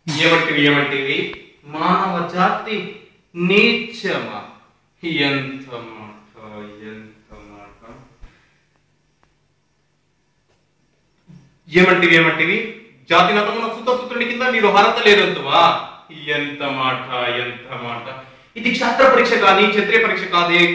ఏమంటివి మానవ జాతి నీచమా? ఎంత మాట, ఎంత మాట! ఏమంటివి జాతి నతమున సుతపుత్రుని కింద మీరు హరత లేదంతువా? ఎంత మాట, ఎంత మాట! ఇది క్షాత్ర పరీక్ష కానీ క్షత్రియ పరీక్ష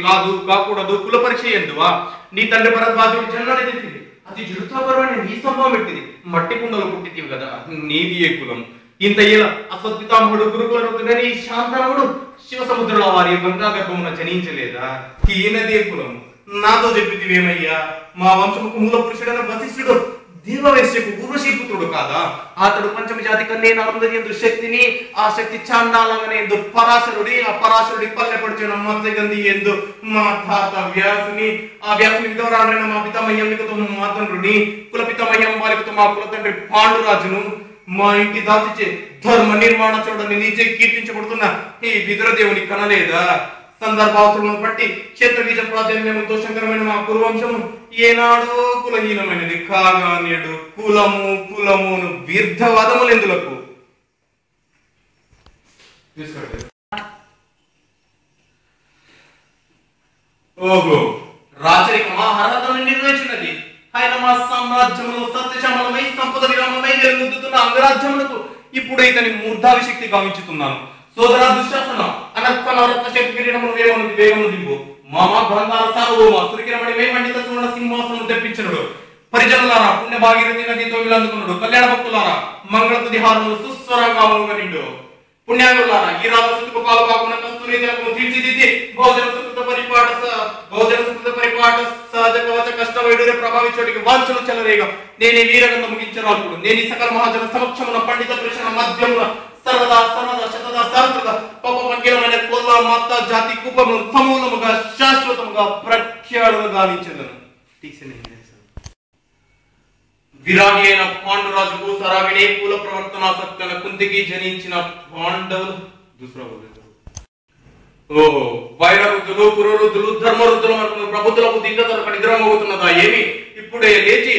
కాదు కాకూడదు. కుల పరీక్ష ఎందువా? నీ తండ్రి భరద్వాజుడు జన్మని తెచ్చింది, అది జురుతాపరమైన నీ సంభవం పెట్టింది. మట్టి కుండలు పుట్టితివి కదా, నీది ఏ కులం? ఇంత ఏల అశ్వత్పితామహుడు గురుకులనుకుని శాంతనముడు శివ సముద్రుల వారి గంగా గర్భమున జనించలేదా? ఈయనదే కులం. నాతో చెప్పితివేమయ్యా? మా వంశముకు మూల పురుషుడైన వశిష్ఠుడు దేవవేశ్యకు ఊర్వశీపుత్రుడు కాదా? అతడు పంచమ జాతి కన్నే నరుందయందు శక్తిని, ఆ శక్తి చాండాలంగానే ఎందు పరాశరుడి, ఆ పరాశరుడి పల్లెపడిచిన మత్స్యగంధి ఎందు మా తాత వ్యాసుని, ఆ వ్యాసుని విధవరాడైన మా పితామహ్యంతో మాతండ్రుని, కుల పితామహ్యం వారితో మా కుల తండ్రి పాండురాజును, మా ఇంటి దాచిచే ధర్మ నిర్మాణ చూడని నీచే కీర్తించబడుతున్న ఈ విదురదేవుని కనలేదా? సందర్భావసరములను బట్టి క్షేత్రబీజ ప్రాధాన్యము దోషకరమైన మా పూర్వంశము ఏనాడో కులహీనమైనది కాగా నేడు కులమును వ్యర్థవాదములు ఎందులకు? ఓహో, రాచరిక మహారథను నిర్వహించినది ఆయన మా సామ్రాజ్యమును సత్యశ్యామలమై సంపద విరామమై వెలుగుతున్న అంగరాజ్యములకు ఇప్పుడు ఇతని మూర్ధావిశక్తి గావించుతున్నాను. సోదరా దుశ్శాసన, అనర్పణ శక్తి కిరీటమును వేగమును దింపు. మామ గ్రంథాల సార్వభౌమ సురికిరమణి మండిత సువర్ణ సింహాసనం తెప్పించనుడు. పరిజనులారా, పుణ్య భాగీరథి నది తొమ్మిలందుకున్నాడు. కళ్యాణ భక్తులారా, మంగళ తుదిహారములు సుస్వరంగాములుగా నిండు. పుణ్యాగులారా, ఈ రాజసుకు పాలు కాకుండా కస్తూరి తిలకము తీర్చిదిద్ది బహుజన సుకృత పరిపాట సహజ కవచ కష్ట వైడూర్య ప్రభావించడానికి వాంఛలు చెలరేగా నేను ఈ వీరగంధ ముగించరాకుడు. నేను ఈ సకల మహాజన సమక్షమున పండిత పురుషుల మధ్యమున సర్వదా శతదా సహస్రద పపమంగిలమైన కొల్ల మత జాతి కుపమును సమూలముగా శాశ్వతముగా ప్రఖ్యాతులు గావించెదను. విరాగి అయిన పాండురాజుకు సరాగిణి కుల ప్రవర్తనాసక్తన కుంతికి జనించిన పాండవులు ఓహో, వైరవృద్ధులు, పురోరుద్ధులు, ధర్మవృద్ధులు మనకు ప్రబుద్ధులకు దిగ్గతలకు నిద్రమవుతున్నదా ఏమి? ఇప్పుడే లేచి